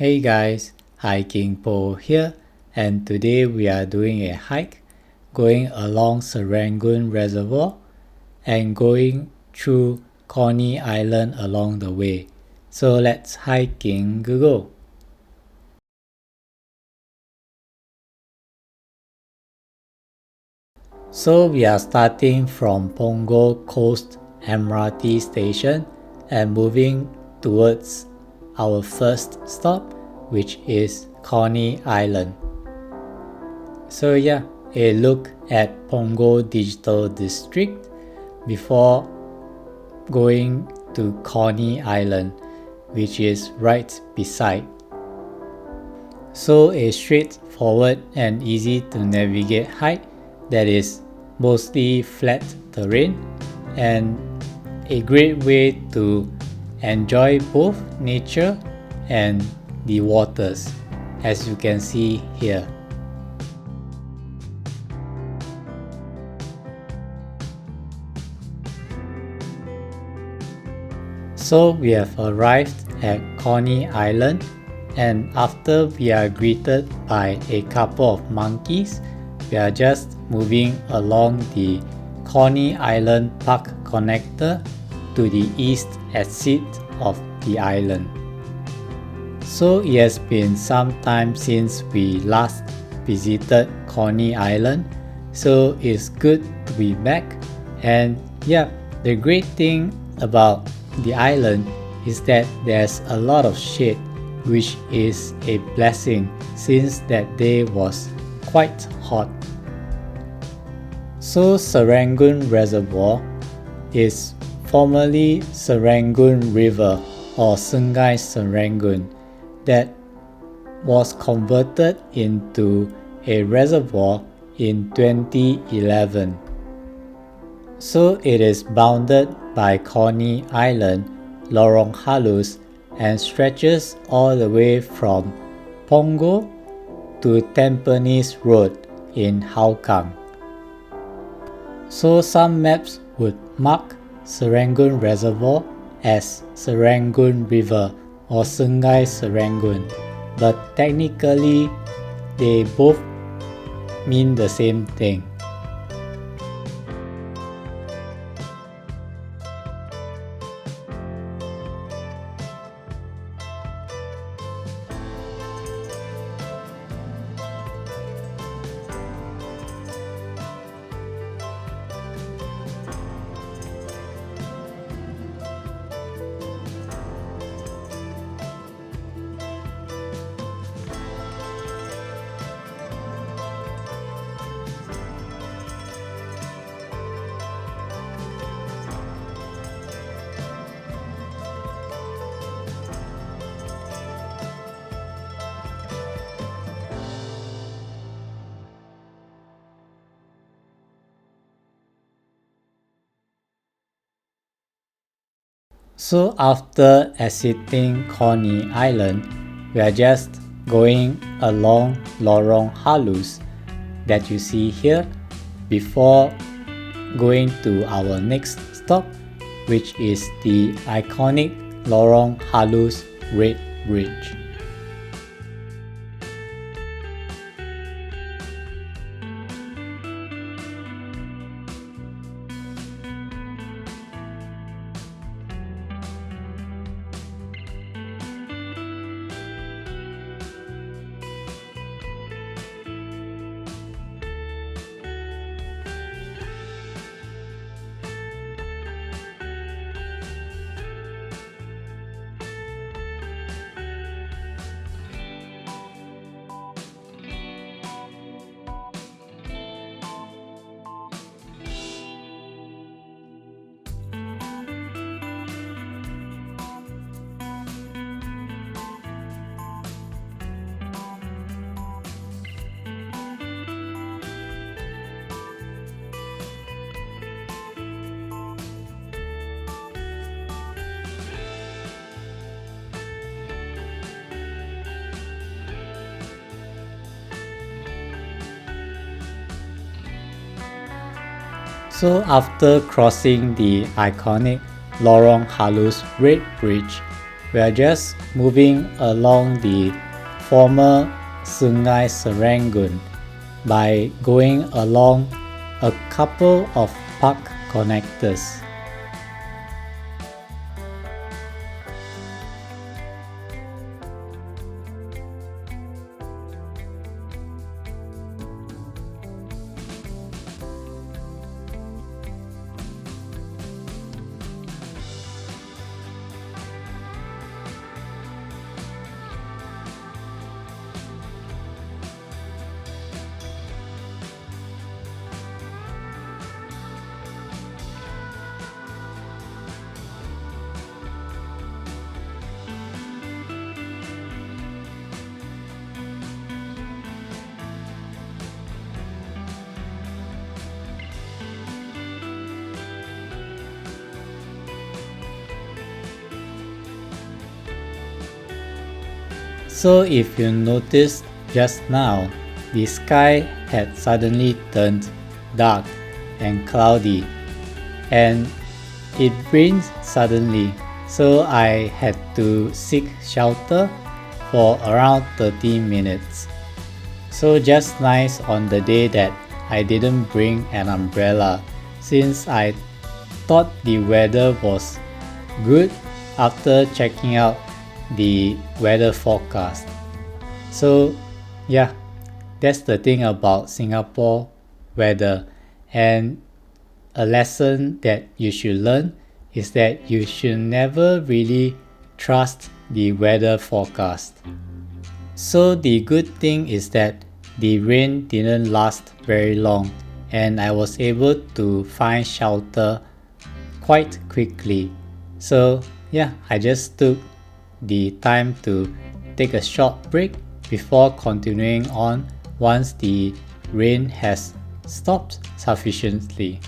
Hey guys, Hiking Po here, and today we are doing a hike going along Serangoon Reservoir and going through Coney Island along the way. So let's hiking go. So we are starting from Punggol Coast MRT station and moving towards our first stop, which is Coney Island. So yeah, a look at Punggol Digital District before going to Coney Island, which is right beside. So a straightforward and easy to navigate hike that is mostly flat terrain and a great way to enjoy both nature and the waters, as you can see here. So we have arrived at Coney Island, and after we are greeted by a couple of monkeys, we are just moving along the Coney Island Park connector to the east exit of the island. So it has been some time since we last visited Coney Island, so it's good to be back. And yeah, the great thing about the island is that there's a lot of shade, which is a blessing since that day was quite hot. So Serangoon Reservoir is formerly Serangoon River or Sungei Serangoon that was converted into a reservoir in 2011. So it is bounded by Coney Island, Lorong Halus, and stretches all the way from Punggol to Tampines Road in Hougang. So some maps would mark Serangoon Reservoir as Serangoon River or Sungei Serangoon, but technically they both mean the same thing. So after exiting Coney Island, we are just going along Lorong Halus that you see here before going to our next stop, which is the iconic Lorong Halus Red Bridge. So after crossing the iconic Lorong Halus Red Bridge, we are just moving along the former Sungei Serangoon by going along a couple of park connectors. So if you noticed just now, the sky had suddenly turned dark and cloudy, and it rained suddenly, so I had to seek shelter for around 30 minutes. So just nice on the day that I didn't bring an umbrella, since I thought the weather was good after checking out the weather forecast. So yeah, that's the thing about Singapore weather, and a lesson that you should learn is that you should never really trust the weather forecast. So the good thing is that the rain didn't last very long, and I was able to find shelter quite quickly. So yeah, I just took the time to take a short break before continuing on once the rain has stopped sufficiently.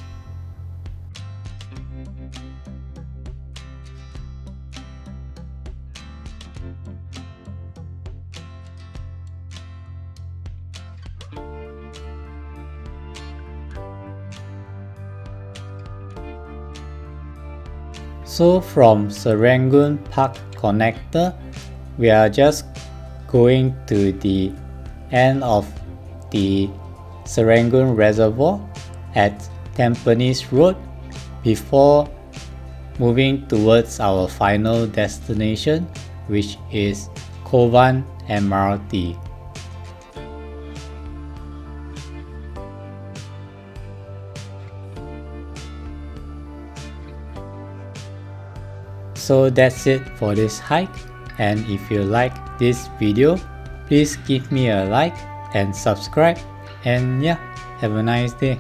So from Serangoon Park Connector, we are just going to the end of the Serangoon Reservoir at Tampines Road before moving towards our final destination, which is Kovan MRT. So that's it for this hike, and if you like this video, please give me a like and subscribe, and yeah, have a nice day.